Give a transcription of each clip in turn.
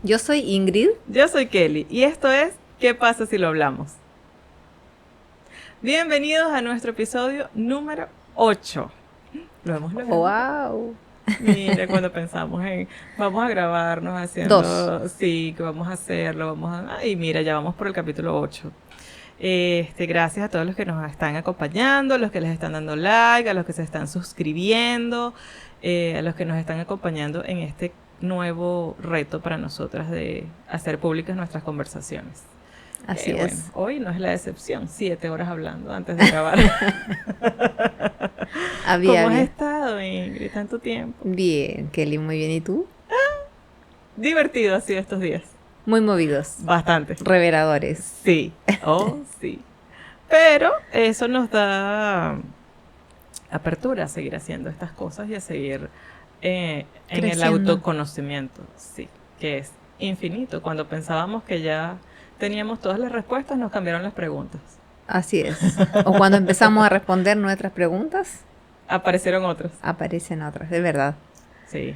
Yo soy Ingrid. Yo soy Kelly y esto es ¿Qué pasa si lo hablamos? Bienvenidos a nuestro episodio número 8. Lo hemos logrado. ¡Wow! Mira, cuando pensamos en vamos a grabarnos 2. haciendo, sí, que vamos a hacerlo, y mira, ya vamos por el capítulo 8. Gracias a todos los que nos están acompañando, a los que les están dando like, a los que se están suscribiendo, a los que nos están acompañando en este nuevo reto para nosotras de hacer públicas nuestras conversaciones. Así es. Bueno, hoy no es la excepción, 7 horas hablando antes de grabar. ¿Cómo has estado, Ingrid, tanto tiempo? Bien, Kelly, muy bien. ¿Y tú? Divertido ha sido estos días. Muy movidos. Bastante. Reveladores. Sí, sí. Pero eso nos da apertura a seguir haciendo estas cosas y a seguir en el autoconocimiento, sí, que es infinito. Cuando pensábamos que ya teníamos todas las respuestas, nos cambiaron las preguntas. Así es. O cuando empezamos a responder nuestras preguntas, aparecieron otras. Aparecen otras, de verdad. Sí.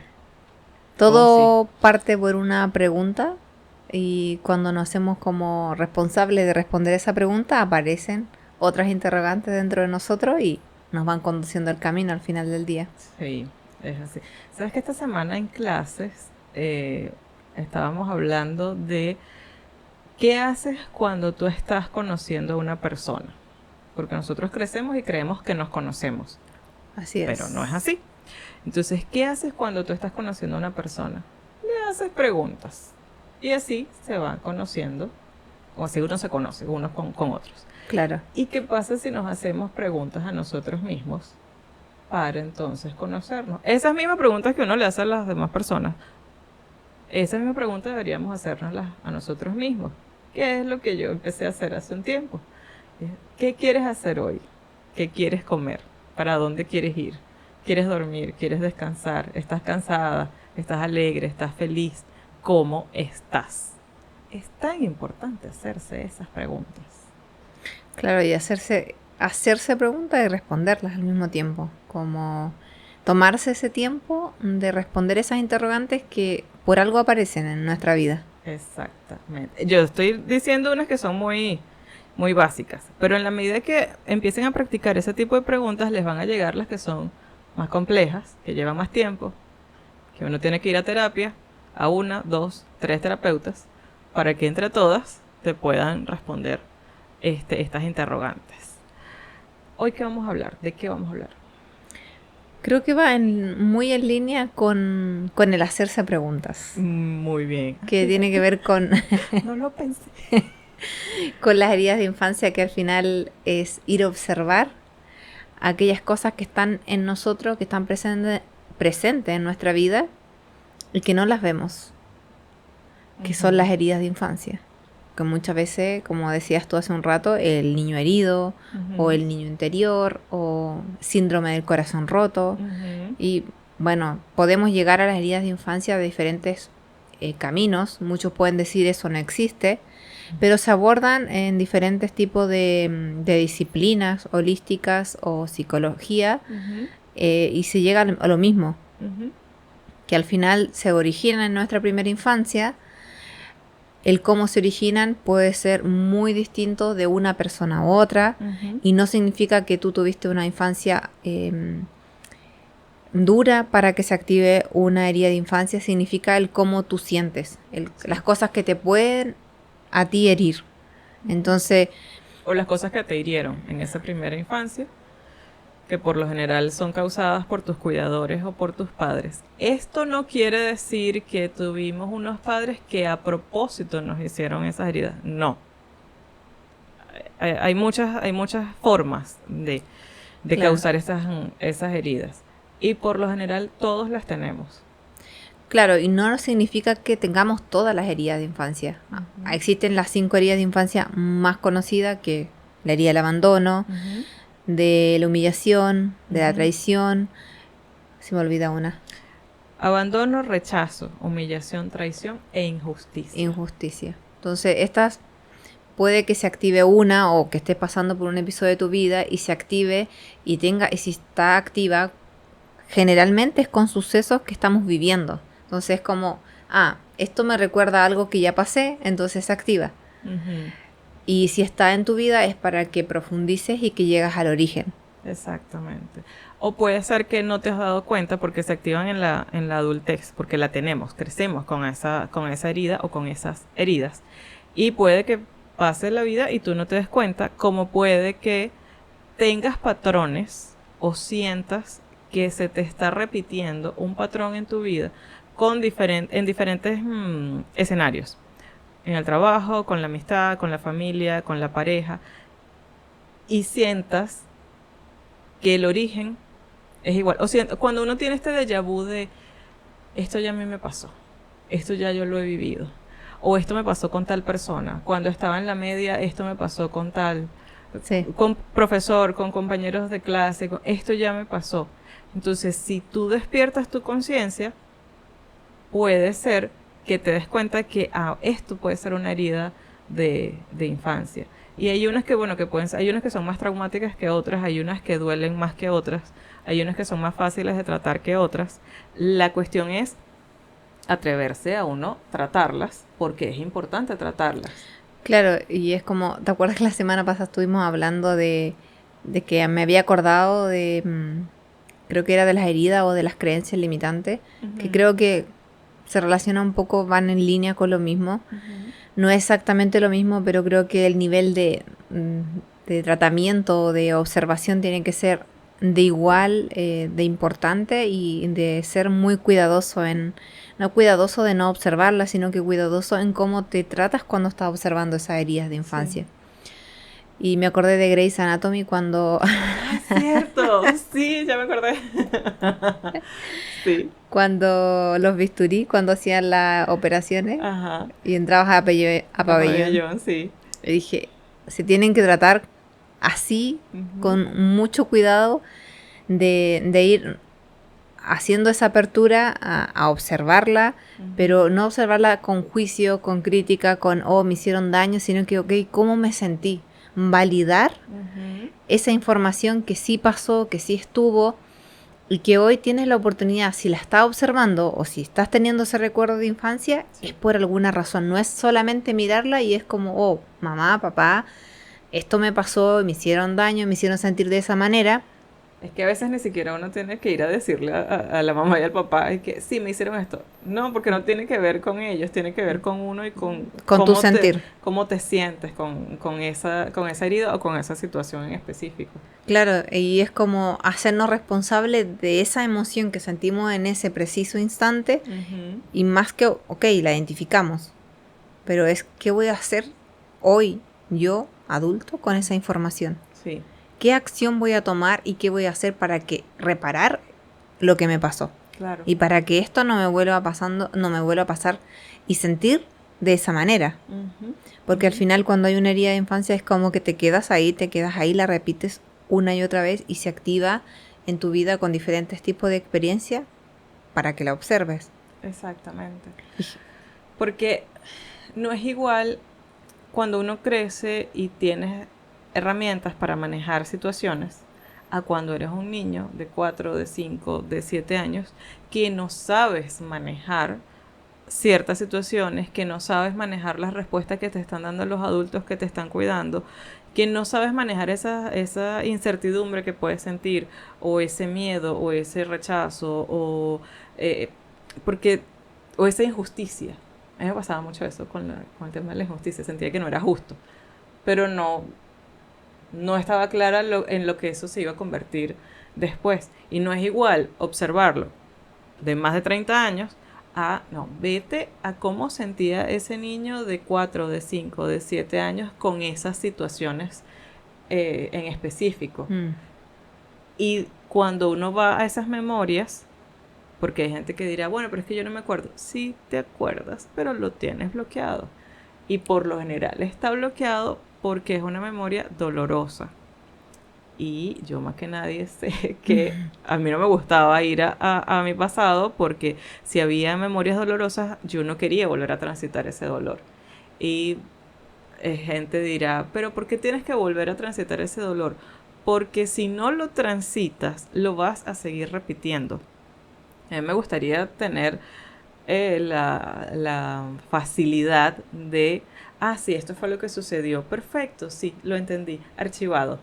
Todo parte por una pregunta y cuando nos hacemos como responsables de responder esa pregunta, aparecen otras interrogantes dentro de nosotros y nos van conduciendo el camino al final del día. Sí, es así. ¿Sabes que esta semana en clases estábamos hablando de qué haces cuando tú estás conociendo a una persona? Porque nosotros crecemos y creemos que nos conocemos. Así es. Pero no es así. Entonces, ¿qué haces cuando tú estás conociendo a una persona? Le haces preguntas. Y así se van conociendo, o así uno se conoce, unos con otros. Claro. ¿Y qué pasa si nos hacemos preguntas a nosotros mismos para entonces conocernos? Esas mismas preguntas que uno le hace a las demás personas, esa misma pregunta deberíamos hacernoslas a nosotros mismos. ¿Qué es lo que yo empecé a hacer hace un tiempo? ¿Qué quieres hacer hoy? ¿Qué quieres comer? ¿Para dónde quieres ir? ¿Quieres dormir? ¿Quieres descansar? ¿Estás cansada? ¿Estás alegre? ¿Estás feliz? ¿Cómo estás? Es tan importante hacerse esas preguntas. Claro, y hacerse preguntas y responderlas al mismo tiempo. Como tomarse ese tiempo de responder esas interrogantes que por algo aparecen en nuestra vida. Exactamente. Yo estoy diciendo unas que son muy básicas, pero en la medida que empiecen a practicar ese tipo de preguntas, les van a llegar las que son más complejas, que llevan más tiempo, que uno tiene que ir a terapia, a 1, 2, 3 terapeutas, para que entre todas te puedan responder estas interrogantes. Hoy, ¿qué vamos a hablar? ¿De qué vamos a hablar? Creo que va muy en línea con el hacerse preguntas. Muy bien. Que tiene que ver con... No lo pensé. Con las heridas de infancia, que al final es ir a observar aquellas cosas que están en nosotros, que están presentes en nuestra vida y que no las vemos, que son las heridas de infancia, que muchas veces, como decías tú hace un rato, el niño herido o el niño interior o síndrome del corazón roto. Y bueno, podemos llegar a las heridas de infancia de diferentes caminos. Muchos pueden decir eso no existe, pero se abordan en diferentes tipos de disciplinas holísticas o psicología, y se llega a lo mismo, que al final se originan en nuestra primera infancia. El cómo se originan puede ser muy distinto de una persona a otra, y no significa que tú tuviste una infancia dura para que se active una herida de infancia. Significa el cómo tú sientes, las cosas que te pueden a ti herir. Entonces, o las cosas que te hirieron en esa primera infancia, que por lo general son causadas por tus cuidadores o por tus padres. Esto no quiere decir que tuvimos unos padres que a propósito nos hicieron esas heridas. No. Hay muchas formas de claro, causar esas heridas. Y por lo general todos las tenemos. Claro, y no significa que tengamos todas las heridas de infancia. Existen las 5 heridas de infancia más conocidas, que la herida del abandono, de la humillación, de la traición. Se me olvida una. Abandono, rechazo, humillación, traición e injusticia. Injusticia. Entonces, estas puede que se active una, o que estés pasando por un episodio de tu vida y se active y si está activa, generalmente es con sucesos que estamos viviendo. Entonces es como esto me recuerda a algo que ya pasé, entonces se activa. Ujú. Y si está en tu vida es para que profundices y que llegas al origen. Exactamente. O puede ser que no te has dado cuenta porque se activan en la adultez, porque la tenemos, crecemos con esa herida o con esas heridas. Y puede que pase la vida y tú no te des cuenta, como puede que tengas patrones o sientas que se te está repitiendo un patrón en tu vida en diferentes escenarios. En el trabajo, con la amistad, con la familia, con la pareja. Y sientas que el origen es igual. O sea, cuando uno tiene este déjà vu de esto ya a mí me pasó, esto ya yo lo he vivido, o esto me pasó con tal persona, cuando estaba en la media esto me pasó con tal, Sí. con profesor, con compañeros de clase, esto ya me pasó. Entonces, si tú despiertas tu conciencia, puede ser que te des cuenta que esto puede ser una herida de infancia. Y hay unas que, bueno, hay unas que son más traumáticas que otras, hay unas que duelen más que otras, hay unas que son más fáciles de tratar que otras. La cuestión es atreverse a uno tratarlas, porque es importante tratarlas. Claro, y es como, ¿te acuerdas que la semana pasada estuvimos hablando de que me había acordado de, creo que era de las heridas o de las creencias limitantes, que creo que se relaciona un poco, van en línea con lo mismo. No es exactamente lo mismo, pero creo que el nivel de tratamiento o de observación tiene que ser de igual, de importante y de ser muy cuidadoso no cuidadoso de no observarla, sino que cuidadoso en cómo te tratas cuando estás observando esas heridas de infancia. Sí. Y me acordé de Grey's Anatomy cuando... ¡Ah, es cierto! Sí, ya me acordé. Sí. Cuando los bisturí, cuando hacían las operaciones. Ajá. Y entrabas a pabellón. Sí. Y dije, se tienen que tratar así, con mucho cuidado de ir haciendo esa apertura a observarla, pero no observarla con juicio, con crítica, con, me hicieron daño, sino que, ok, ¿cómo me sentí? Validar esa información que sí pasó, que sí estuvo, y que hoy tienes la oportunidad, si la estás observando o si estás teniendo ese recuerdo de infancia, es por alguna razón. No es solamente mirarla y es como, mamá, papá, esto me pasó, me hicieron daño, me hicieron sentir de esa manera. Es que a veces ni siquiera uno tiene que ir a decirle a la mamá y al papá es que sí, me hicieron esto. No, porque no tiene que ver con ellos, tiene que ver con uno y con tu sentir. Cómo te sientes con esa herida o con esa situación en específico. Claro, y es como hacernos responsables de esa emoción que sentimos en ese preciso instante y más que, la identificamos, pero es ¿qué voy a hacer hoy yo, adulto, con esa información? Sí. ¿Qué acción voy a tomar y qué voy a hacer para reparar lo que me pasó? Claro. Y para que esto no me vuelva a pasar y sentir de esa manera. Porque al final cuando hay una herida de infancia es como que te quedas ahí, la repites una y otra vez y se activa en tu vida con diferentes tipos de experiencia para que la observes. Exactamente. Porque no es igual cuando uno crece y tienes herramientas para manejar situaciones a cuando eres un niño de 4, de 5, de 7 años que no sabes manejar ciertas situaciones, que no sabes manejar las respuestas que te están dando los adultos que te están cuidando, que no sabes manejar esa incertidumbre que puedes sentir, o ese miedo, o ese rechazo, o esa injusticia. A mí me pasaba mucho eso con el tema de la injusticia, sentía que no era justo, pero no estaba clara en lo que eso se iba a convertir después. Y no es igual observarlo de más de 30 años vete a cómo sentía ese niño de 4, de 5, de 7 años con esas situaciones en específico. Y cuando uno va a esas memorias, porque hay gente que dirá, bueno, pero es que yo no me acuerdo. Sí te acuerdas, pero lo tienes bloqueado. Y por lo general está bloqueado porque es una memoria dolorosa. Y yo más que nadie sé que a mí no me gustaba ir a mi pasado porque si había memorias dolorosas yo no quería volver a transitar ese dolor. Y gente dirá, pero ¿por qué tienes que volver a transitar ese dolor? Porque si no lo transitas lo vas a seguir repitiendo. A mí me gustaría tener la facilidad de, sí, esto fue lo que sucedió, perfecto, sí, lo entendí, archivado.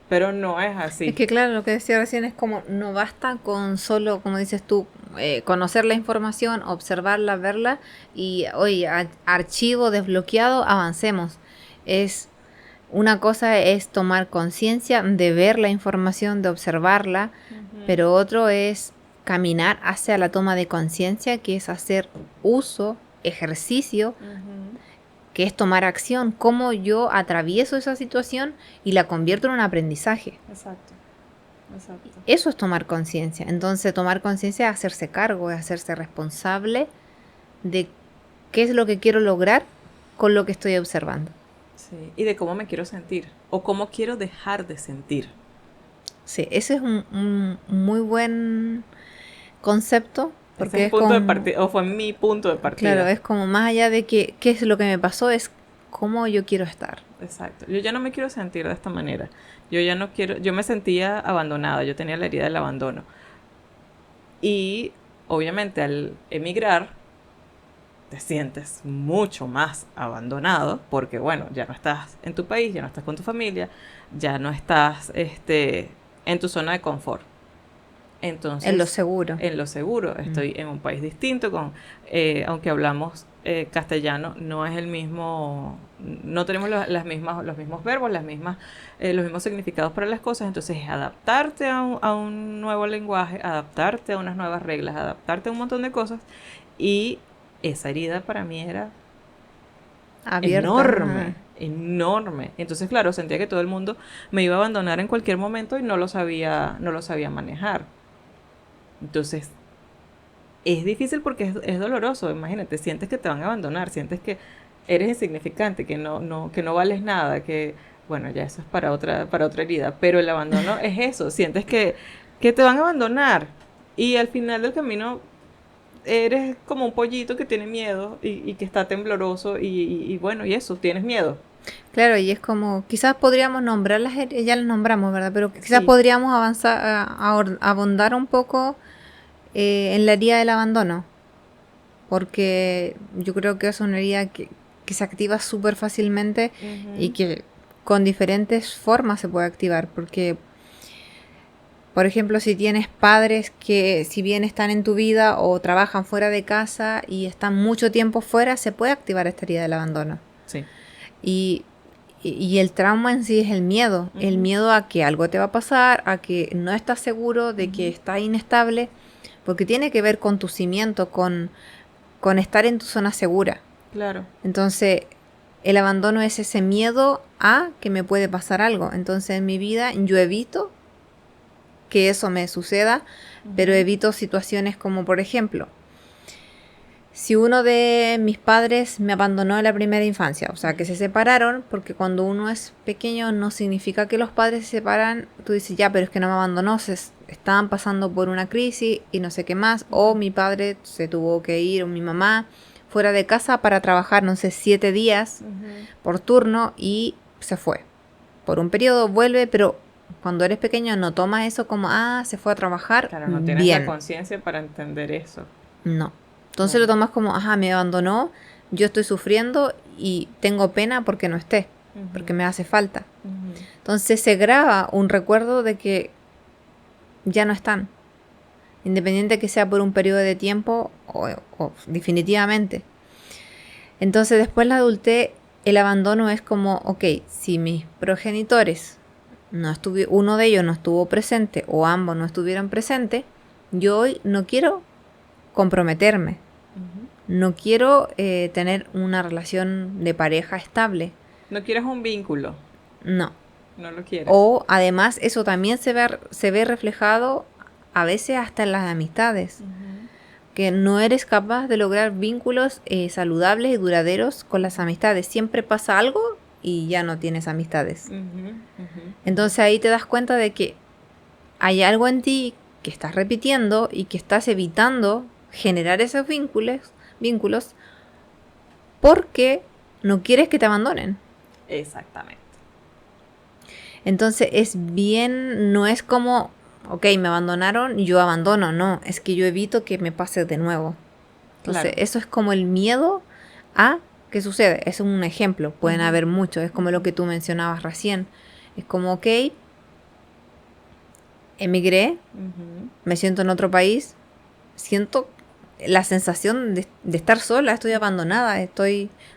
Pero no es así. Es que claro, lo que decía recién es como no basta con solo, como dices tú, conocer la información, observarla, verla y, oye, archivo desbloqueado, avancemos. Es una cosa es tomar conciencia de ver la información, de observarla, pero otro es caminar hacia la toma de conciencia, que es hacer uso, ejercicio, que es tomar acción, cómo yo atravieso esa situación y la convierto en un aprendizaje. Exacto. Eso es tomar conciencia. Entonces, tomar conciencia es hacerse cargo, es hacerse responsable de qué es lo que quiero lograr con lo que estoy observando. Sí, y de cómo me quiero sentir o cómo quiero dejar de sentir. Sí, ese es un muy buen concepto. Porque Ese es punto como, de partida, o fue mi punto de partida. claro, es como más allá de qué es lo que me pasó, es cómo yo quiero estar. Exacto. Yo ya no me quiero sentir de esta manera. Yo ya no quiero, yo me sentía abandonada, yo tenía la herida del abandono. Y obviamente al emigrar te sientes mucho más abandonado porque bueno, ya no estás en tu país, ya no estás con tu familia, ya no estás en tu zona de confort. Entonces, En lo seguro. En lo seguro. Estoy en un país distinto, aunque hablamos castellano, no es el mismo, no tenemos los mismos verbos, los mismos significados para las cosas. Entonces, es adaptarte a un nuevo lenguaje, adaptarte a unas nuevas reglas, adaptarte a un montón de cosas. Y esa herida para mí era Abierta. enorme, enorme. Entonces, claro, sentía que todo el mundo me iba a abandonar en cualquier momento y no lo sabía manejar. Entonces, es difícil porque es doloroso, imagínate, sientes que te van a abandonar, sientes que eres insignificante, que no vales nada, que, bueno, ya eso es para otra herida, pero el abandono es eso, sientes que te van a abandonar y al final del camino eres como un pollito que tiene miedo y que está tembloroso y bueno, y eso, tienes miedo. Claro, y es como, quizás podríamos nombrarlas, ya las nombramos, ¿verdad? Pero quizás Sí. podríamos avanzar, abondar un poco en la herida del abandono, porque yo creo que es una herida que se activa súper fácilmente y que con diferentes formas se puede activar, porque, por ejemplo, si tienes padres que si bien están en tu vida o trabajan fuera de casa y están mucho tiempo fuera, se puede activar esta herida del abandono. Sí. Y el trauma en sí es el miedo a que algo te va a pasar, a que no estás seguro, de que estás inestable, porque tiene que ver con tu cimiento, con estar en tu zona segura. Claro. Entonces, el abandono es ese miedo a que me puede pasar algo. Entonces, en mi vida yo evito que eso me suceda, pero evito situaciones como, por ejemplo, si uno de mis padres me abandonó en la primera infancia, o sea, que se separaron, porque cuando uno es pequeño no significa que los padres se separan, tú dices, ya, pero es que no me abandonó, estaban pasando por una crisis y no sé qué más, o mi padre se tuvo que ir, o mi mamá, fuera de casa para trabajar, no sé, 7 días por turno y se fue. Por un periodo vuelve, pero cuando eres pequeño no tomas eso como, se fue a trabajar, Claro, no tienes bien. la conciencia para entender eso. No. Entonces lo tomas como, me abandonó, yo estoy sufriendo y tengo pena porque no esté, porque me hace falta. Entonces se graba un recuerdo de que ya no están, independiente que sea por un periodo de tiempo o definitivamente. Entonces después la adultez, el abandono es como, ok, si mis progenitores, uno de ellos no estuvo presente o ambos no estuvieron presentes, yo hoy no quiero comprometerme. No quiero tener una relación de pareja estable. No quieres un vínculo. No. No lo quieres. O además eso también se ve reflejado a veces hasta en las amistades. Que no eres capaz de lograr vínculos saludables y duraderos con las amistades. Siempre pasa algo y ya no tienes amistades. Entonces ahí te das cuenta de que hay algo en ti que estás repitiendo y que estás evitando generar esos vínculos porque no quieres que te abandonen. Exactamente. Entonces no es como ok, me abandonaron, yo abandono, no, es que yo evito que me pase de nuevo. Entonces, Claro. eso es como el miedo a qué sucede. Es un ejemplo, pueden Ujú. haber muchos, es como lo que tú mencionabas recién. Es como, ok, emigré, Ujú. me siento en otro país, siento la sensación de estar sola, estoy abandonada,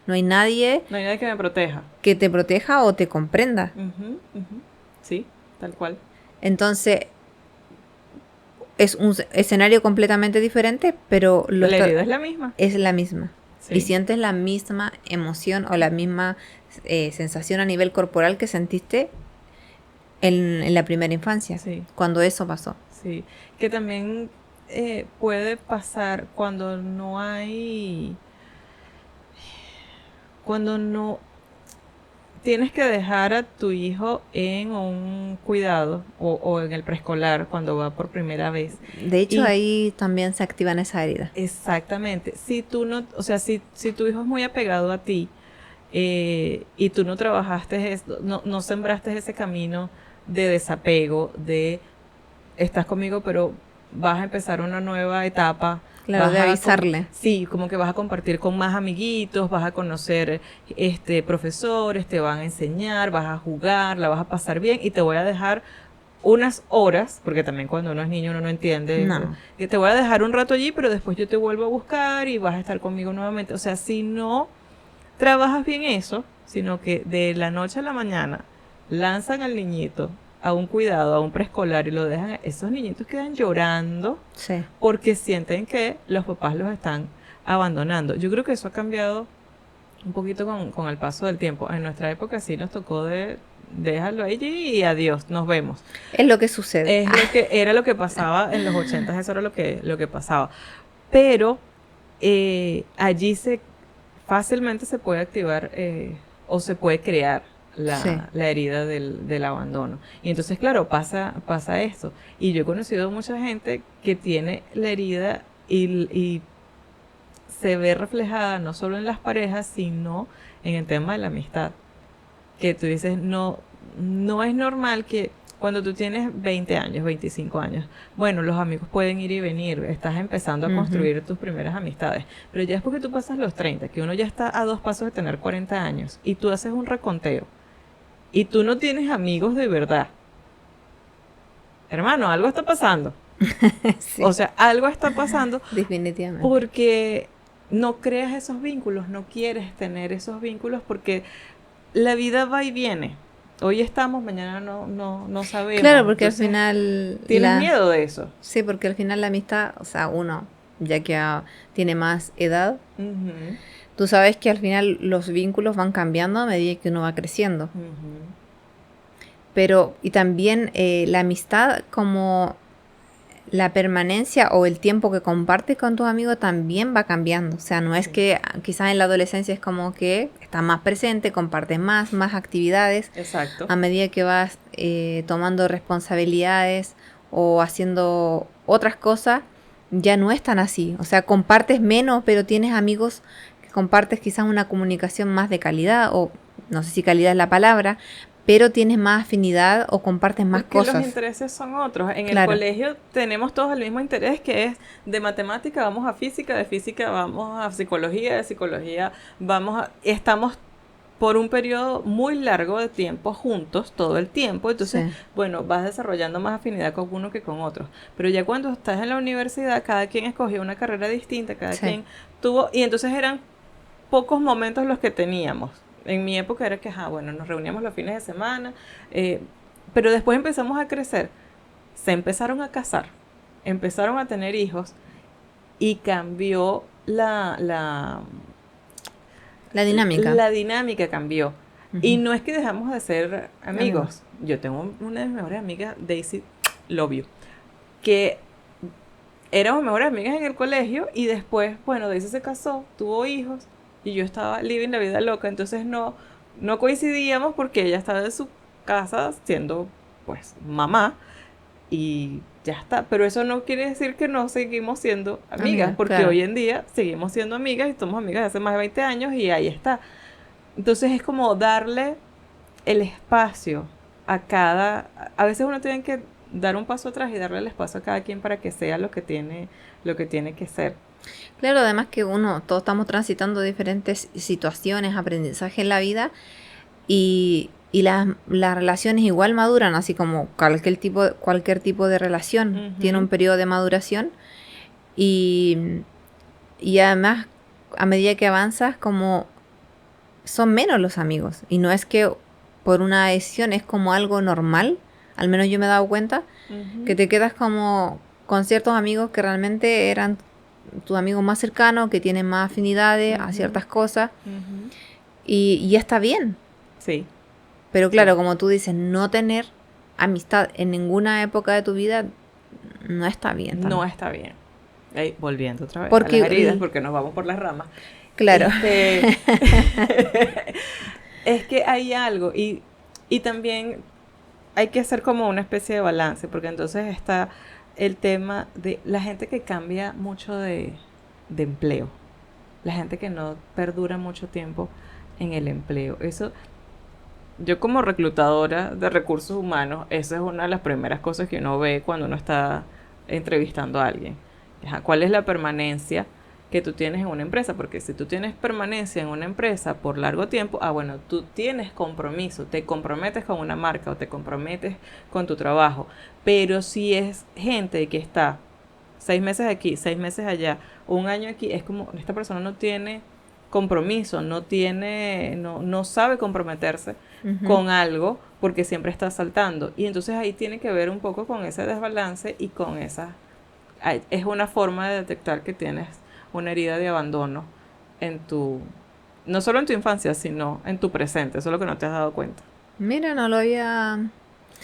no hay nadie No hay nadie que me proteja. que te proteja o te comprenda. Ujú, ujú. Sí, tal cual. Entonces, es un escenario completamente diferente, pero La herida es la misma. es la misma. Y Sí, sientes la misma emoción o la misma sensación a nivel corporal que sentiste en la primera infancia, sí, cuando eso pasó. sí. Que también puede pasar cuando no tienes que dejar a tu hijo en un cuidado o en el preescolar cuando va por primera vez. De hecho, Y ahí también se activan esa herida. exactamente, si tú no, o sea, si tu hijo es muy apegado a ti y tú no trabajaste, no sembraste ese camino de desapego, de estás conmigo, pero vas a empezar una nueva etapa, Claro, de avisarle. sí, como que vas a compartir con más amiguitos, vas a conocer profesores, te van a enseñar, vas a jugar, la vas a pasar bien y te voy a dejar unas horas, porque también cuando uno es niño uno no entiende, No. que te voy a dejar un rato allí, pero después yo te vuelvo a buscar y vas a estar conmigo nuevamente. O sea, si no trabajas bien eso, sino que de la noche a la mañana lanzan al niñito a un cuidado, a un preescolar y lo dejan, esos niñitos quedan llorando Sí. porque sienten que los papás los están abandonando. Yo creo que eso ha cambiado un poquito con el paso del tiempo. En nuestra época sí nos tocó de déjalo allí y adiós, nos vemos. Es lo que sucede. Es lo que era lo que pasaba en los 80, eso era lo que pasaba. Pero allí fácilmente se puede activar o se puede crear Sí. la herida del abandono. Y entonces, claro, pasa esto. Y yo he conocido mucha gente que tiene la herida y se ve reflejada no solo en las parejas, sino en el tema de la amistad. Que tú dices, no es normal que cuando tú tienes 20 años, 25 años, bueno, los amigos pueden ir y venir, estás empezando a Ujú. construir tus primeras amistades, pero ya es porque tú pasas los 30, que uno ya está a 2 pasos de tener 40 años, y tú haces un reconteo, y tú no tienes amigos de verdad. Hermano, algo está pasando. Sí, O sea, algo está pasando definitivamente. porque no creas esos vínculos, no quieres tener esos vínculos porque la vida va y viene. Hoy estamos, mañana no sabemos. Claro, porque al Entonces, final ¿tienes miedo de eso? Sí, porque al final la amistad, o sea, uno, ya que tiene más edad, Ujú, tú sabes que al final los vínculos van cambiando a medida que uno va creciendo. ujú. Pero, y también la amistad como la permanencia o el tiempo que compartes con tus amigos también va cambiando. O sea, no es Sí. que quizás en la adolescencia es como que estás más presente, compartes más actividades. Exacto. A medida que vas tomando responsabilidades o haciendo otras cosas, ya no es tan así. O sea, compartes menos, pero tienes amigos que compartes quizás una comunicación más de calidad, o no sé si calidad es la palabra, pero tienes más afinidad o compartes más Porque los cosas. intereses son otros. En el Claro. colegio tenemos todos el mismo interés, que es de matemática vamos a física, de física vamos a psicología, de psicología estamos por un periodo muy largo de tiempo juntos, todo el tiempo. Entonces, Sí. bueno, vas desarrollando más afinidad con uno que con otro. Pero ya cuando estás en la universidad, cada quien escogió una carrera distinta, cada Sí. quien tuvo, y entonces eran pocos momentos los que teníamos. En mi época era que, bueno, nos reuníamos los fines de semana, pero después empezamos a crecer, se empezaron a casar, empezaron a tener hijos y cambió La dinámica. la dinámica cambió. Ujú. Y no es que dejamos de ser amigos. Amigos. Yo tengo una de mis mejores amigas, Daisy Love You, que éramos mejores amigas en el colegio y después, bueno, Daisy se casó, tuvo hijos y yo estaba living la vida loca, entonces no coincidíamos porque ella estaba en su casa siendo pues mamá y ya está, pero eso no quiere decir que no seguimos siendo amigas, Amigas, porque claro. hoy en día seguimos siendo amigas y somos amigas de hace más de 20 años y ahí está. Entonces es como darle el espacio a veces uno tiene que dar un paso atrás y darle el espacio a cada quien para que sea lo que tiene que ser. Claro, además que todos estamos transitando diferentes situaciones, aprendizaje en la vida y las relaciones igual maduran, así como cualquier tipo de relación tiene un periodo de maduración y además a medida que avanzas como son menos los amigos y no es que por una decisión, es como algo normal, al menos yo me he dado cuenta, que te quedas como con ciertos amigos que realmente eran tus amigos más cercanos, que tienen más afinidades a ciertas cosas y está bien. Sí. Pero claro, como tú dices, no tener amistad en ninguna época de tu vida no está bien. No está bien. Volviendo otra vez porque, a las heridas, porque nos vamos por las ramas. Claro. Es que hay algo y también hay que hacer como una especie de balance, porque entonces está el tema de la gente que cambia mucho de empleo, la gente que no perdura mucho tiempo en el empleo. Eso, yo como reclutadora de recursos humanos, esa es una de las primeras cosas que uno ve cuando uno está entrevistando a alguien. ¿Cuál es la permanencia que tú tienes en una empresa? Porque si tú tienes permanencia en una empresa por largo tiempo, bueno, tú tienes compromiso, te comprometes con una marca o te comprometes con tu trabajo. Pero si es gente que está 6 meses aquí, 6 meses allá, 1 año aquí, es como esta persona no tiene compromiso, no sabe comprometerse con algo porque siempre está saltando. Y entonces ahí tiene que ver un poco con ese desbalance y con esa... Es una forma de detectar que tienes una herida de abandono no solo en tu infancia, sino en tu presente. Eso es lo que no te has dado cuenta. Mira, no lo había...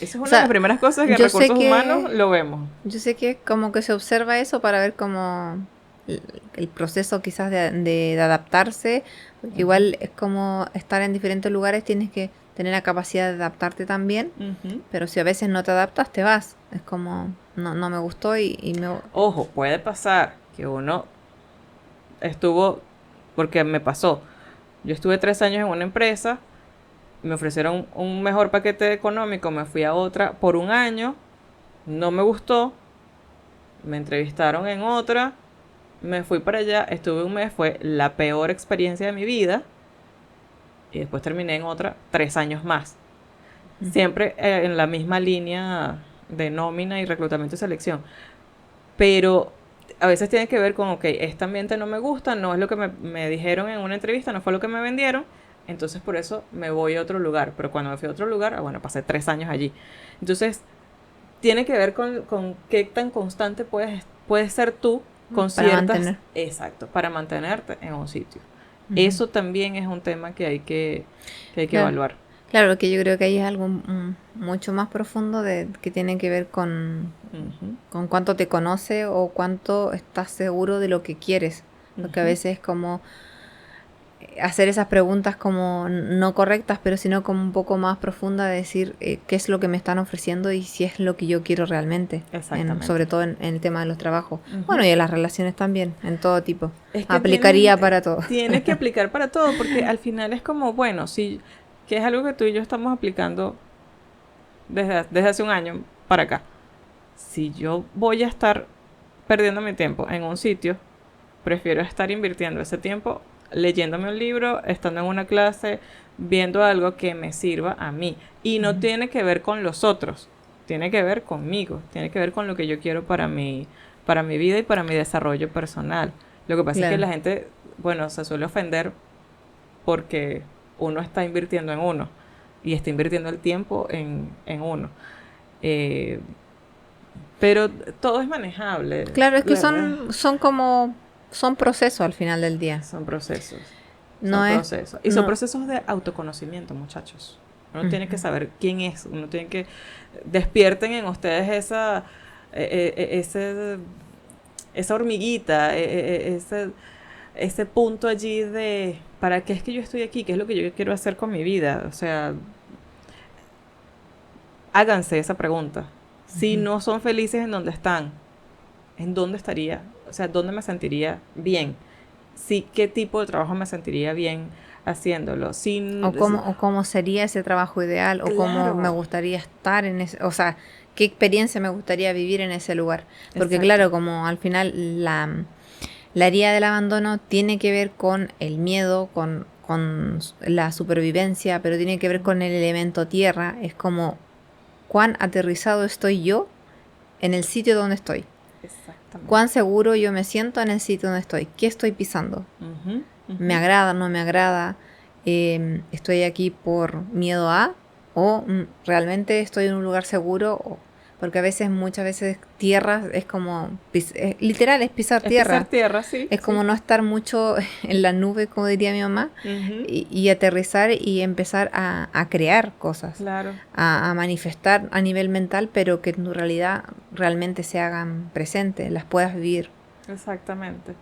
Esa es una de las primeras cosas que en recursos humanos lo vemos. Yo sé que como que se observa eso para ver cómo el proceso quizás de adaptarse, porque igual es como estar en diferentes lugares, tienes que tener la capacidad de adaptarte también, pero si a veces no te adaptas, te vas. Es como, no me gustó y me... Ojo, puede pasar que uno porque me pasó, yo estuve 3 años en una empresa, me ofrecieron un mejor paquete económico, me fui a otra por 1 año, no me gustó, me entrevistaron en otra, me fui para allá, estuve 1 mes, fue la peor experiencia de mi vida, y después terminé en otra 3 años más. Siempre en la misma línea de nómina y reclutamiento y selección. Pero a veces tiene que ver con, ok, este ambiente no me gusta, no es lo que me dijeron en una entrevista, no fue lo que me vendieron, entonces por eso me voy a otro lugar. Pero cuando me fui a otro lugar, bueno, pasé 3 años allí. Entonces, tiene que ver con qué tan constante puedes ser tú con ciertas... Exacto, para mantenerte en un sitio. Eso también es un tema que hay que evaluar. Claro, porque yo creo que ahí es algo mucho más profundo que tiene que ver con cuánto te conoce o cuánto estás seguro de lo que quieres. Porque a veces es como hacer esas preguntas como no correctas, pero sino como un poco más profunda de decir qué es lo que me están ofreciendo y si es lo que yo quiero realmente. Exactamente. Sobre todo en el tema de los trabajos. Bueno, y en las relaciones también, en todo tipo. Es que aplicaría para todo. Tiene que aplicar para todo, porque al final es como, bueno, si... que es algo que tú y yo estamos aplicando desde hace 1 año para acá. Si yo voy a estar perdiendo mi tiempo en un sitio, prefiero estar invirtiendo ese tiempo leyéndome un libro, estando en una clase, viendo algo que me sirva a mí. Y no tiene que ver con los otros, tiene que ver conmigo, tiene que ver con lo que yo quiero para mi vida y para mi desarrollo personal. Lo que pasa es que la gente, bueno, se suele ofender porque uno está invirtiendo en uno y está invirtiendo el tiempo en uno. Pero todo es manejable. Claro, es que son procesos al final del día. Son procesos. Procesos. Y son procesos de autoconocimiento, muchachos. Uno tiene que saber quién es. Uno tiene que... Despierten en ustedes esa hormiguita, ese punto allí de ¿para qué es que yo estoy aquí? ¿Qué es lo que yo quiero hacer con mi vida? O sea, háganse esa pregunta. Si no son felices en donde están, ¿en dónde estaría? O sea, ¿dónde me sentiría bien? ¿Qué tipo de trabajo me sentiría bien haciéndolo? O cómo sería ese trabajo ideal, o cómo me gustaría estar en ese... O sea, qué experiencia me gustaría vivir en ese lugar. Porque Exacto. claro, como al final la herida del abandono tiene que ver con el miedo, con la supervivencia, pero tiene que ver con el elemento tierra. Es como cuán aterrizado estoy yo en el sitio donde estoy. Exactamente. Cuán seguro yo me siento en el sitio donde estoy. ¿Qué estoy pisando? Ujú, ujú. ¿Me agrada, no me agrada? ¿Estoy aquí por miedo a? ¿O realmente estoy en un lugar seguro? Porque a veces, muchas veces, tierra es como, literal, es pisar Es tierra. pisar tierra, sí. Es sí. como no estar mucho en la nube, como diría mi mamá, Ujú, y aterrizar y empezar a crear cosas, Claro. a manifestar a nivel mental, pero que en tu realidad realmente se hagan presentes, las puedas vivir. Exactamente.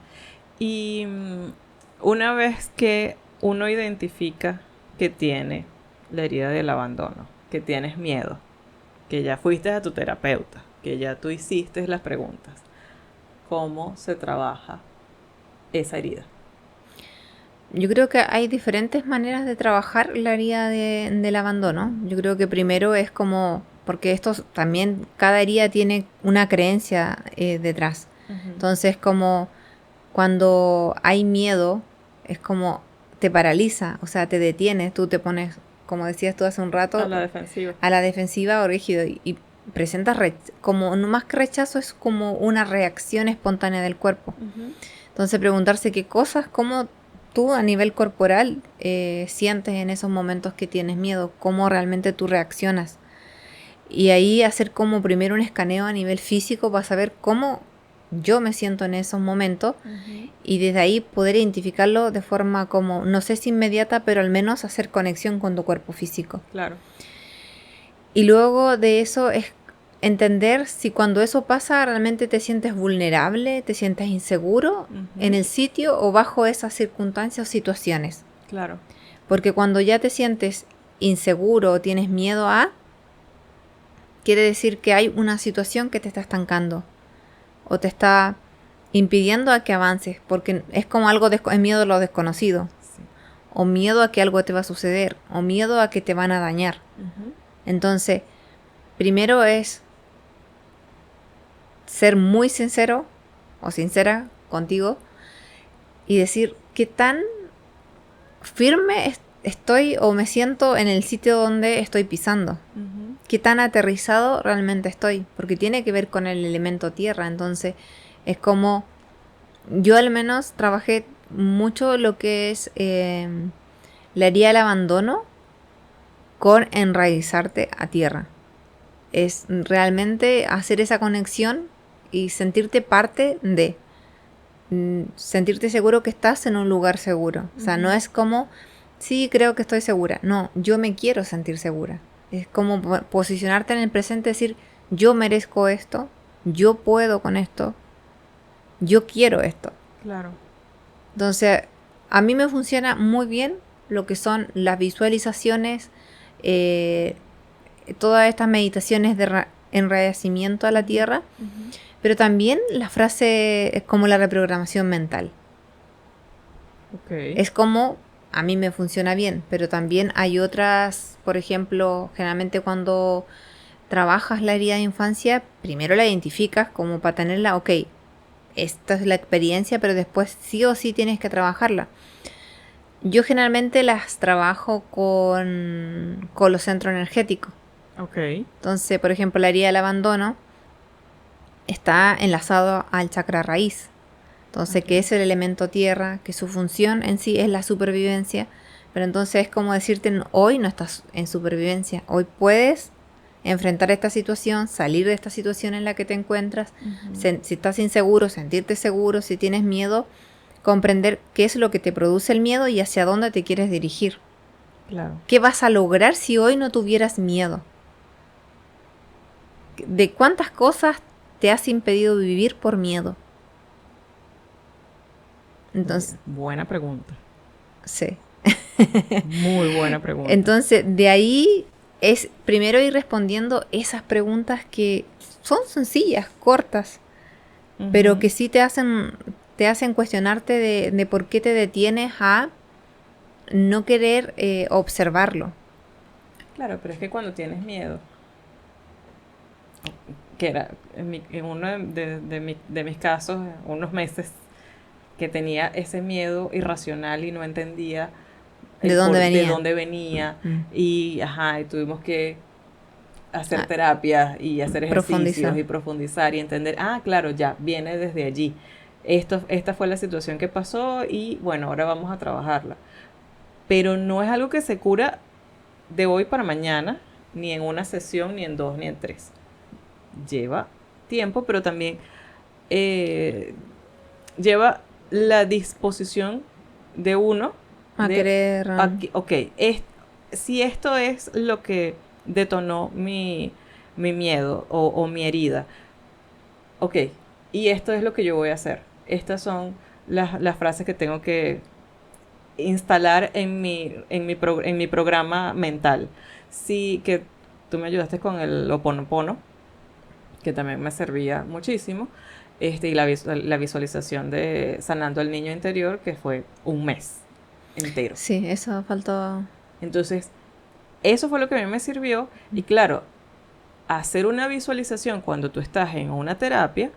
Y una vez que uno identifica que tiene la herida del abandono, que tienes miedo, que ya fuiste a tu terapeuta, que ya tú hiciste las preguntas, ¿cómo se trabaja esa herida? Yo creo que hay diferentes maneras de trabajar la herida del abandono. Yo creo que primero es como, porque esto también, cada herida tiene una creencia detrás. Entonces, como cuando hay miedo, es como te paraliza, o sea, te detiene, tú te pones, como decías tú hace un rato, A la defensiva. a la defensiva o rígido y presentas como, no más que rechazo, es como una reacción espontánea del cuerpo. Entonces preguntarse qué cosas, cómo tú a nivel corporal sientes en esos momentos que tienes miedo, cómo realmente tú reaccionas. Y ahí hacer como primero un escaneo a nivel físico para saber cómo yo me siento en esos momentos y desde ahí poder identificarlo de forma como, no sé si inmediata, pero al menos hacer conexión con tu cuerpo físico. Claro. Y luego de eso es entender si cuando eso pasa realmente te sientes vulnerable, te sientes inseguro en el sitio o bajo esas circunstancias o situaciones. Claro. Porque cuando ya te sientes inseguro o tienes miedo a, quiere decir que hay una situación que te está estancando o te está impidiendo a que avances, porque es como algo, es miedo a lo desconocido, Sí. o miedo a que algo te va a suceder, o miedo a que te van a dañar. Entonces, primero es ser muy sincero o sincera contigo y decir qué tan firme estoy o me siento en el sitio donde estoy pisando. Qué tan aterrizado realmente estoy, porque tiene que ver con el elemento tierra. Entonces es como, yo al menos trabajé mucho lo que es la herida del abandono con enraizarte a tierra. Es realmente hacer esa conexión y sentirte parte de, sentirte seguro que estás en un lugar seguro. O sea, no es como, sí, creo que estoy segura. No, yo me quiero sentir segura. Es como posicionarte en el presente, decir, yo merezco esto, yo puedo con esto, yo quiero esto. Claro. Entonces, a mí me funciona muy bien lo que son las visualizaciones, todas estas meditaciones de enraizamiento a la tierra, pero también la frase es como la reprogramación mental. Okay. Es como a mí me funciona bien, pero también hay otras, por ejemplo, generalmente cuando trabajas la herida de infancia, primero la identificas como para tenerla, ok, esta es la experiencia, pero después sí o sí tienes que trabajarla. Yo generalmente las trabajo con los centros energéticos. Okay. Entonces, por ejemplo, la herida del abandono está enlazado al chakra raíz. Entonces, que es el elemento tierra, que su función en sí es la supervivencia. Pero entonces es como decirte, hoy no estás en supervivencia. Hoy puedes enfrentar esta situación, salir de esta situación en la que te encuentras. Si estás inseguro, sentirte seguro. Si tienes miedo, comprender qué es lo que te produce el miedo y hacia dónde te quieres dirigir. Claro. ¿Qué vas a lograr si hoy no tuvieras miedo? ¿De cuántas cosas te has impedido vivir por miedo? Entonces, buena pregunta. sí. Muy buena pregunta. Entonces, de ahí es primero ir respondiendo esas preguntas que son sencillas, cortas, pero que sí te hacen cuestionarte de por qué te detienes a no querer observarlo. Claro, pero es que cuando tienes miedo, que era en uno de mis casos, unos meses, que tenía ese miedo irracional y no entendía ¿De dónde de venía? dónde venía. Mm. Y, ajá, y tuvimos que hacer Ah, terapias y hacer ejercicios profundizar. y profundizar y entender, claro, ya, viene desde allí. Esta fue la situación que pasó y bueno, ahora vamos a trabajarla. Pero no es algo que se cura de hoy para mañana, ni en una sesión, ni en dos, ni en tres. Lleva tiempo, pero también eh, lleva la disposición de uno A de, querer. aquí, ok, si esto es lo que detonó mi miedo o mi herida, ok, y esto es lo que yo voy a hacer. Estas son las frases que tengo que instalar en mi programa mental. Sí, que tú me ayudaste con el Ho Oponopono, que también me servía muchísimo, y la visualización de sanando al niño interior, que fue un mes entero. Sí, eso faltó. Entonces, eso fue lo que a mí me sirvió. Y claro, hacer una visualización cuando tú estás en una terapia,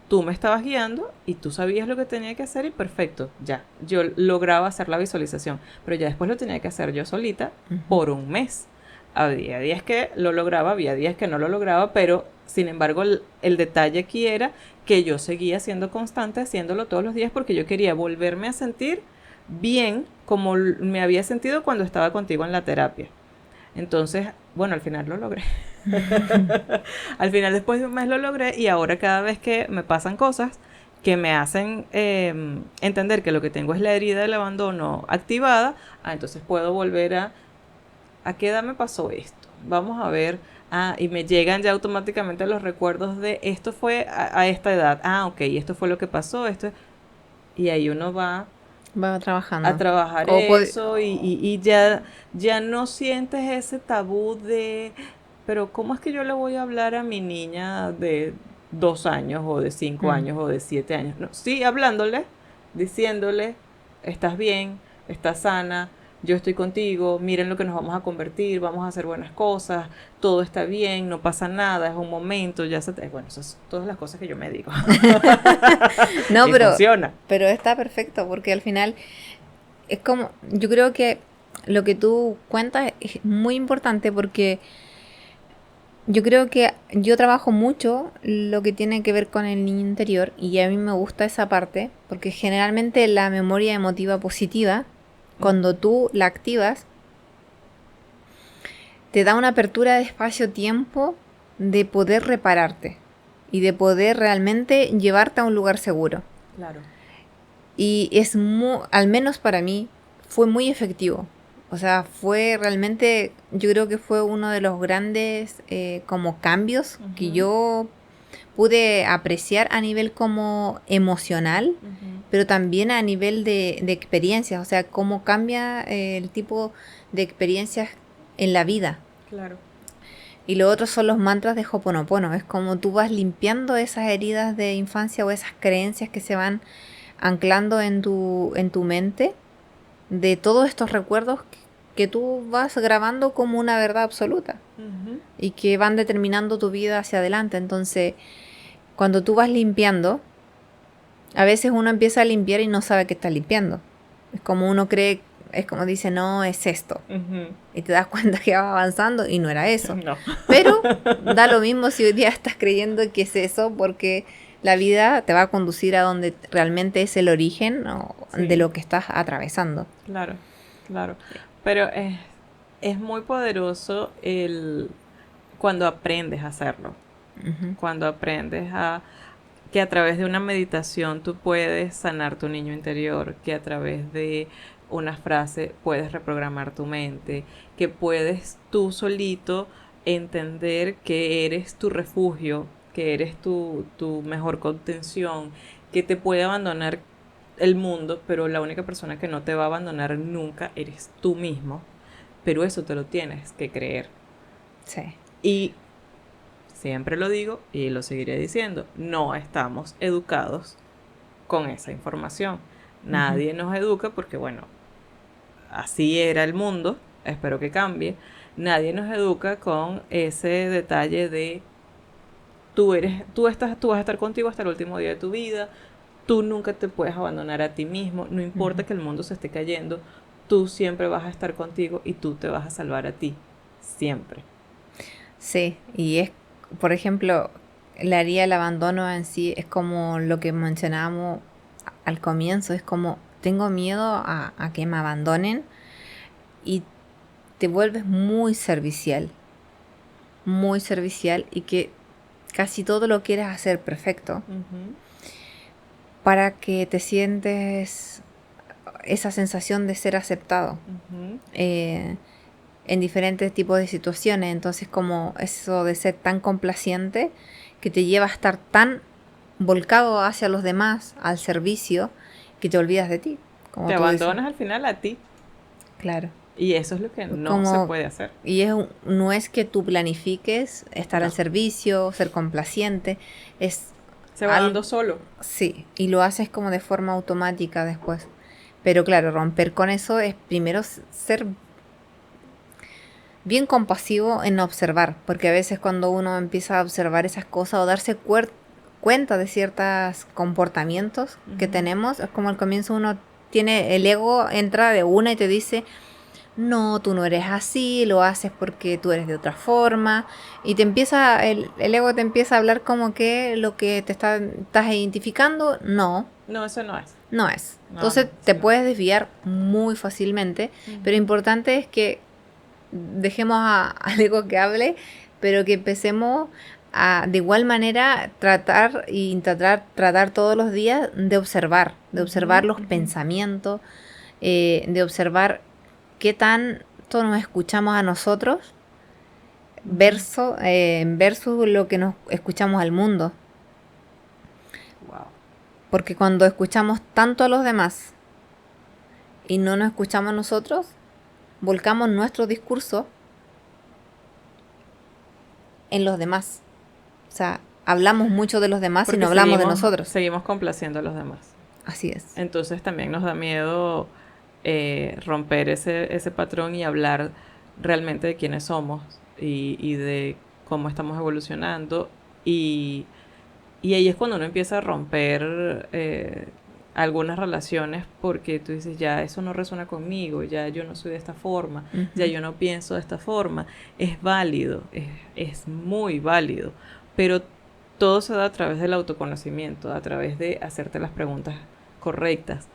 tú me estabas guiando y tú sabías lo que tenía que hacer y perfecto, ya. Yo lograba hacer la visualización, pero ya después lo tenía que hacer yo solita por un mes. Había días que lo lograba, había días que no lo lograba, pero sin embargo el detalle aquí era que yo seguía siendo constante haciéndolo todos los días porque yo quería volverme a sentir bien como me había sentido cuando estaba contigo en la terapia. Entonces, bueno, al final lo logré. Al final, después de un mes lo logré y ahora cada vez que me pasan cosas que me hacen entender que lo que tengo es la herida del abandono activada, entonces puedo volver ¿a qué edad me pasó esto? Vamos a ver, y me llegan ya automáticamente los recuerdos de esto fue a esta edad, ok, esto fue lo que pasó, y ahí uno va Va a trabajando. trabajar O eso y ya no sientes ese tabú de, pero ¿cómo es que yo le voy a hablar a mi niña de 2 años o de 5 años o de 7 años? No, sí, hablándole, diciéndole, estás bien, estás sana, yo estoy contigo, miren lo que nos vamos a convertir, vamos a hacer buenas cosas, todo está bien, no pasa nada, es un momento, bueno, esas son todas las cosas que yo me digo. no, Y funciona. pero está perfecto porque al final es como, yo creo que lo que tú cuentas es muy importante porque yo creo que yo trabajo mucho lo que tiene que ver con el niño interior y a mí me gusta esa parte porque generalmente la memoria emotiva positiva, cuando tú la activas, te da una apertura de espacio-tiempo de poder repararte y de poder realmente llevarte a un lugar seguro. Claro. Y al menos para mí, fue muy efectivo. O sea, fue realmente, yo creo que fue uno de los grandes como cambios que yo pude apreciar a nivel como emocional, pero también a nivel de experiencias. O sea, cómo cambia el tipo de experiencias en la vida. Claro. Y lo otro son los mantras de Ho'oponopono. Es como tú vas limpiando esas heridas de infancia o esas creencias que se van anclando en tu mente de todos estos recuerdos que tú vas grabando como una verdad absoluta y que van determinando tu vida hacia adelante. Entonces, cuando tú vas limpiando, a veces uno empieza a limpiar y no sabe que está limpiando. Es como uno cree, es como dice, no, es esto. Y te das cuenta que va avanzando y no era eso. No. Pero da lo mismo si hoy día estás creyendo que es eso porque la vida te va a conducir a donde realmente es el origen de lo que estás atravesando. Claro, claro. Pero es muy poderoso cuando aprendes a hacerlo. Cuando aprendes que a través de una meditación tú puedes sanar tu niño interior, que a través de una frase puedes reprogramar tu mente, que puedes tú solito entender que eres tu refugio, que eres tu mejor contención, que te puede abandonar el mundo, pero la única persona que no te va a abandonar nunca eres tú mismo. Pero eso te lo tienes que creer. Sí. Y siempre lo digo y lo seguiré diciendo, no estamos educados con esa información. Nadie nos educa porque, bueno, así era el mundo, espero que cambie. Nadie nos educa con ese detalle de tú vas a estar contigo hasta el último día de tu vida, tú nunca te puedes abandonar a ti mismo, no importa que el mundo se esté cayendo, tú siempre vas a estar contigo y tú te vas a salvar a ti, siempre. Sí, y es, por ejemplo, la herida del abandono en sí es como lo que mencionábamos al comienzo, es como tengo miedo a que me abandonen y te vuelves muy servicial y que casi todo lo quieres hacer perfecto para que te sientes esa sensación de ser aceptado en diferentes tipos de situaciones. Entonces, como eso de ser tan complaciente que te lleva a estar tan volcado hacia los demás, al servicio, que te olvidas de ti. Te abandonas al final a ti. Claro. Y eso es lo que no se puede hacer. Y no es que tú planifiques estar al servicio, ser complaciente, se va dando solo. Sí, y lo haces como de forma automática después. Pero claro, romper con eso es primero ser bien compasivo en observar, porque a veces cuando uno empieza a observar esas cosas o darse cuenta de ciertos comportamientos que tenemos, es como al comienzo uno tiene, el ego entra de una y te dice, no, tú no eres así, lo haces porque tú eres de otra forma, y te empieza, el ego te empieza a hablar como que lo que estás identificando, no, eso no es. No es. Entonces te puedes desviar muy fácilmente, pero importante es que dejemos al ego que hable, pero que empecemos a, de igual manera, tratar todos los días de observar los pensamientos, de observar qué tanto nos escuchamos a nosotros versus lo que nos escuchamos al mundo. Wow. Porque cuando escuchamos tanto a los demás y no nos escuchamos a nosotros, volcamos nuestro discurso en los demás. O sea, hablamos mucho de los demás porque y no hablamos de nosotros. Seguimos complaciendo a los demás. Así es. Entonces también nos da miedo romper ese patrón y hablar realmente de quiénes somos y de cómo estamos evolucionando. Y ahí es cuando uno empieza a romper algunas relaciones porque tú dices, ya eso no resuena conmigo, ya yo no soy de esta forma, ya yo no pienso de esta forma. Es válido, es muy válido, pero todo se da a través del autoconocimiento, a través de hacerte las preguntas correctas.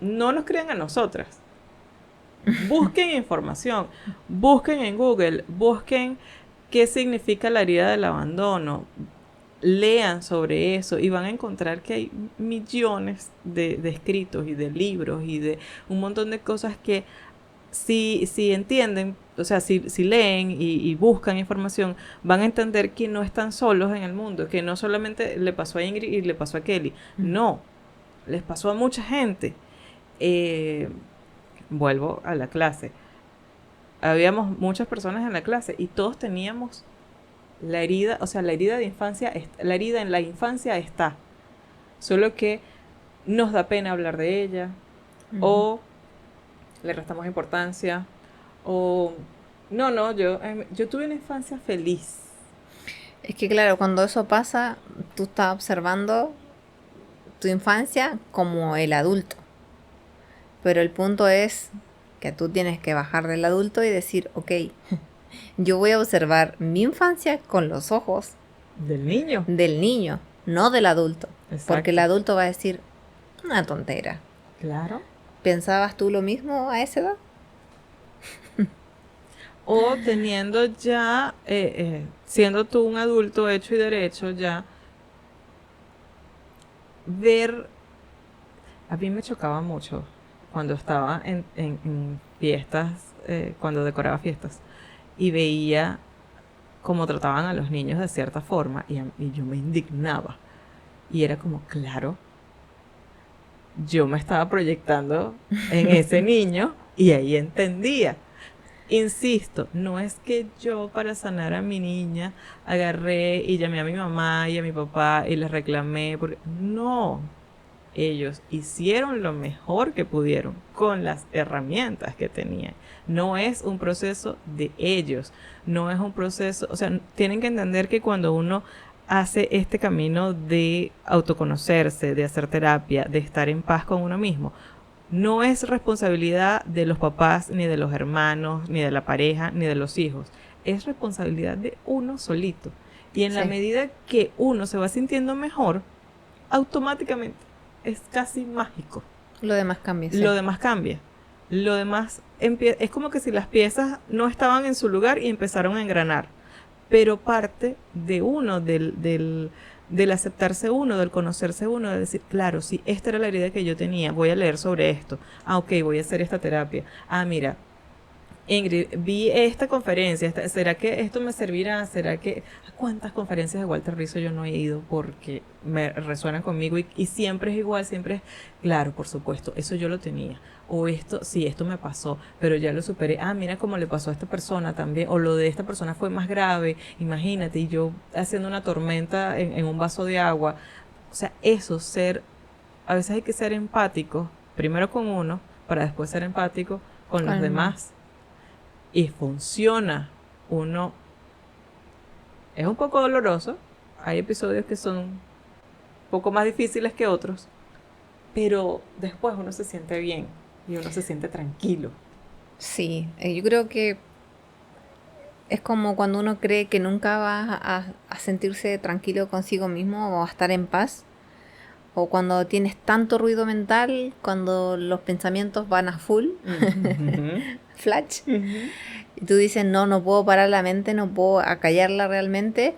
No nos crean a nosotras. Busquen información, busquen en Google, busquen qué significa la herida del abandono, lean sobre eso y van a encontrar que hay millones de escritos y de libros y de un montón de cosas que si entienden, o sea, si leen y buscan información, van a entender que no están solos en el mundo, que no solamente le pasó a Ingrid y le pasó a Kelly, no, les pasó a mucha gente. Vuelvo a la clase. Habíamos muchas personas en la clase y todos teníamos la herida, o sea, la herida de infancia, la herida en la infancia está. Solo que nos da pena hablar de ella, o le restamos importancia, o yo tuve una infancia feliz. Es que claro, cuando eso pasa, tú estás observando tu infancia como el adulto. Pero el punto es que tú tienes que bajar del adulto y decir, ok, yo voy a observar mi infancia con los ojos del niño, no del adulto. Exacto. Porque el adulto va a decir, una tontera. Claro. ¿Pensabas tú lo mismo a esa edad? O teniendo ya, siendo tú un adulto hecho y derecho, ya ver, a mí me chocaba mucho cuando estaba en fiestas, cuando decoraba fiestas, y veía cómo trataban a los niños de cierta forma, y yo me indignaba. Y era como, claro, yo me estaba proyectando en ese niño, y ahí entendía. Insisto, no es que yo para sanar a mi niña agarré y llamé a mi mamá y a mi papá y les reclamé, porque no. Ellos hicieron lo mejor que pudieron con las herramientas que tenían. No es un proceso de ellos, no es un proceso, o sea, tienen que entender que cuando uno hace este camino de autoconocerse, de hacer terapia, de estar en paz con uno mismo, no es responsabilidad de los papás, ni de los hermanos, ni de la pareja, ni de los hijos. Es responsabilidad de uno solito. Y en la medida que uno se va sintiendo mejor, automáticamente es casi mágico. Lo demás cambia. Lo demás cambia. Lo demás es como que si las piezas no estaban en su lugar y empezaron a engranar. Pero parte de uno, del aceptarse uno, del conocerse uno, de decir, claro, sí, esta era la herida que yo tenía, voy a leer sobre esto. Ah, ok, voy a hacer esta terapia. Ah, mira, Ingrid, vi esta conferencia, ¿será que esto me servirá? ¿Será que cuántas conferencias de Walter Rizzo yo no he ido porque me resuenan conmigo y siempre es igual, siempre es, claro, por supuesto, eso yo lo tenía, o esto, sí, esto me pasó, pero ya lo superé, ah, mira cómo le pasó a esta persona también, o lo de esta persona fue más grave, imagínate, y yo haciendo una tormenta en un vaso de agua, o sea, eso, a veces hay que ser empático, primero con uno, para después ser empático con los demás. Y funciona. Uno es un poco doloroso. Hay episodios que son un poco más difíciles que otros. Pero después uno se siente bien. Y uno se siente tranquilo. Sí, yo creo que es como cuando uno cree que nunca va a sentirse tranquilo consigo mismo o a estar en paz. O cuando tienes tanto ruido mental, cuando los pensamientos van a full, flash, y tú dices, no puedo parar la mente, no puedo acallarla realmente,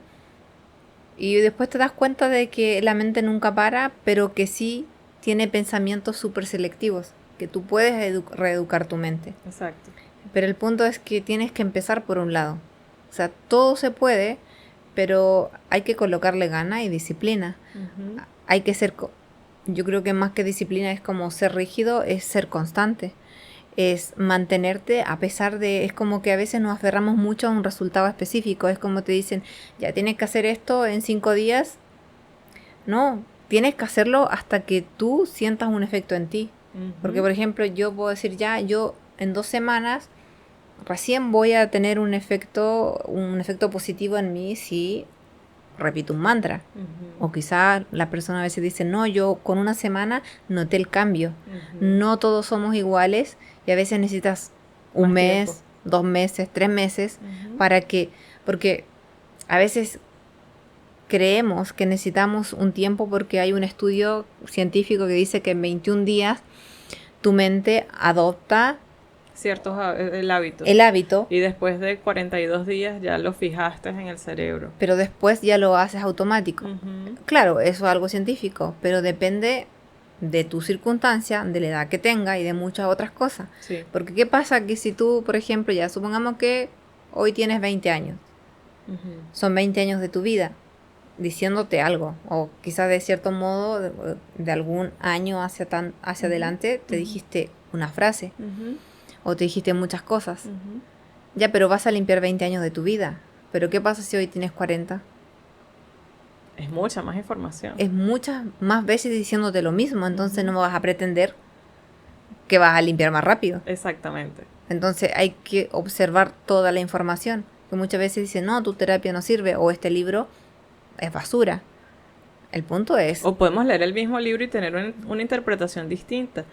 y después te das cuenta de que la mente nunca para, pero que sí tiene pensamientos súper selectivos, que tú puedes reeducar tu mente. Exacto. Pero el punto es que tienes que empezar por un lado. O sea, todo se puede, pero hay que colocarle gana y disciplina. Hay que ser, yo creo que más que disciplina es como ser rígido, es ser constante, es mantenerte a pesar de, es como que a veces nos aferramos mucho a un resultado específico, es como te dicen, ya tienes que hacer esto en 5 días, no, tienes que hacerlo hasta que tú sientas un efecto en ti, porque por ejemplo yo puedo decir yo en 2 semanas recién voy a tener un efecto positivo en mí si repito un mantra. O quizá la persona a veces dice, no, yo con 1 semana noté el cambio. No todos somos iguales y a veces necesitas un mes, tiempo. 2 meses, 3 meses porque a veces creemos que necesitamos un tiempo porque hay un estudio científico que dice que en 21 días tu mente adopta el hábito. El hábito. Y después de 42 días ya lo fijaste en el cerebro. Pero después ya lo haces automático. Claro, eso es algo científico, pero depende de tu circunstancia, de la edad que tenga y de muchas otras cosas. Sí. Porque ¿qué pasa? Que si tú, por ejemplo, ya supongamos que hoy tienes 20 años. Son 20 años de tu vida diciéndote algo. O quizás de cierto modo, de algún año hacia adelante, te dijiste una frase. O te dijiste muchas cosas. Ya, pero vas a limpiar 20 años de tu vida. Pero ¿qué pasa si hoy tienes 40? Es mucha más información. Es muchas más veces diciéndote lo mismo. Entonces no vas a pretender que vas a limpiar más rápido. Exactamente. Entonces hay que observar toda la información. Que muchas veces dicen, no, tu terapia no sirve. O este libro es basura. El punto es... O podemos leer el mismo libro y tener una interpretación distinta.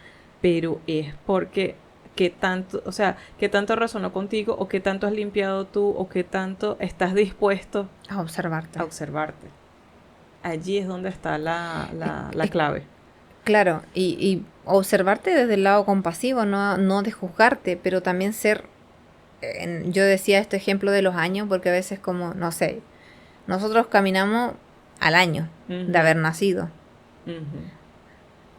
Pero es porque... qué tanto resonó contigo, o qué tanto has limpiado tú, o qué tanto estás dispuesto a observarte. Allí es donde está la clave. Claro, y observarte desde el lado compasivo, no de juzgarte, pero también ser, yo decía este ejemplo de los años, porque a veces como, no sé, nosotros caminamos al año de haber nacido.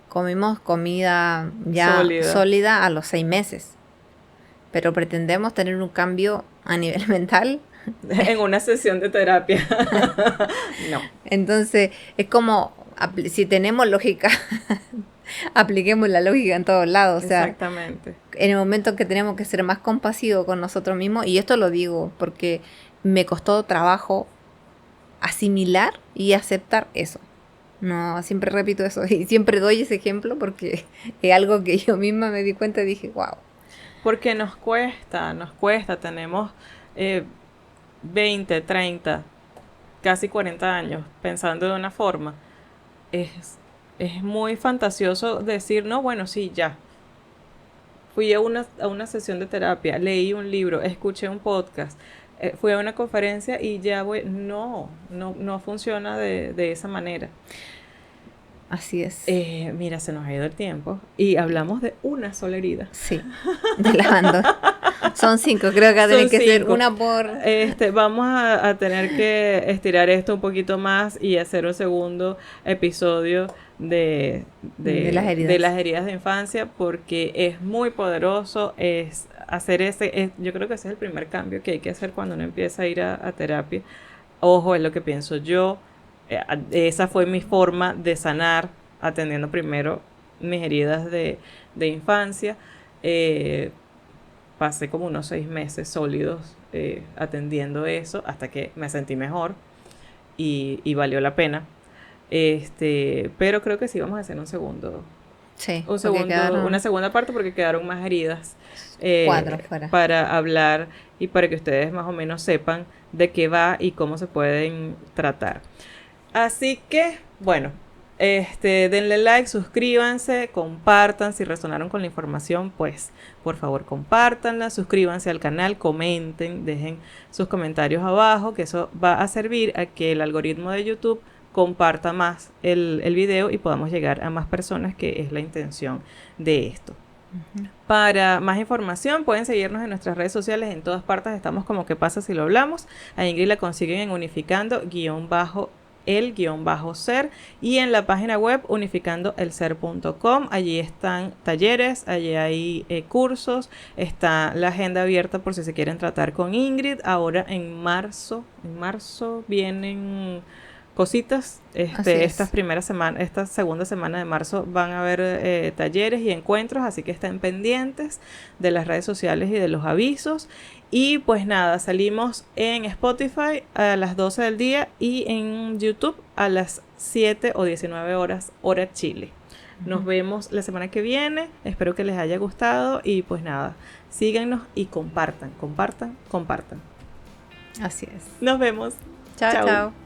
Comimos comida ya sólida a los 6 meses. Pero pretendemos tener un cambio a nivel mental. En una sesión de terapia. No. Entonces, es como, si tenemos lógica, apliquemos la lógica en todos lados. O sea, exactamente. En el momento que tenemos que ser más compasivos con nosotros mismos, y esto lo digo porque me costó trabajo asimilar y aceptar eso. No, siempre repito eso y siempre doy ese ejemplo porque es algo que yo misma me di cuenta y dije, wow. Porque nos cuesta, tenemos 20, 30, casi 40 años pensando de una forma, es muy fantasioso decir, no, bueno, sí, ya. Fui a una sesión de terapia, leí un libro, escuché un podcast, fui a una conferencia y ya voy. No funciona de esa manera. Así es. Mira, se nos ha ido el tiempo y hablamos de una sola herida. Sí, de lavando. Son 5, creo que va a tener que ser una por... Vamos a tener que estirar esto un poquito más y hacer un segundo episodio de las heridas de infancia, porque es muy poderoso, es hacer yo creo que ese es el primer cambio que hay que hacer cuando uno empieza a ir a terapia. Ojo, es lo que pienso yo. Esa fue mi forma de sanar, atendiendo primero mis heridas de infancia. Pasé como unos 6 meses sólidos atendiendo eso hasta que me sentí mejor y valió la pena. Pero creo que sí vamos a hacer un segundo. Sí, una segunda parte porque quedaron más heridas 4 fuera. para hablar y para que ustedes más o menos sepan de qué va y cómo se pueden tratar. Así que, bueno, denle like, suscríbanse, compartan. Si resonaron con la información, pues por favor compártanla, suscríbanse al canal, comenten, dejen sus comentarios abajo, que eso va a servir a que el algoritmo de YouTube comparta más el video y podamos llegar a más personas, que es la intención de esto. Uh-huh. Para más información pueden seguirnos en nuestras redes sociales, en todas partes estamos como ¿Qué pasa si lo hablamos? A Ingrid la consiguen en unificando_el_ser y en la página web unificandoelser.com. Allí están talleres, allí hay cursos, está la agenda abierta por si se quieren tratar con Ingrid. Ahora en marzo vienen cositas. Esta segunda semana de marzo van a haber talleres y encuentros, así que estén pendientes de las redes sociales y de los avisos. Y pues nada, salimos en Spotify a las 12 del día y en YouTube a las 7 o 19 horas, hora Chile. Nos vemos la semana que viene, espero que les haya gustado y pues nada, síganos y compartan. Así es. Nos vemos. Chao.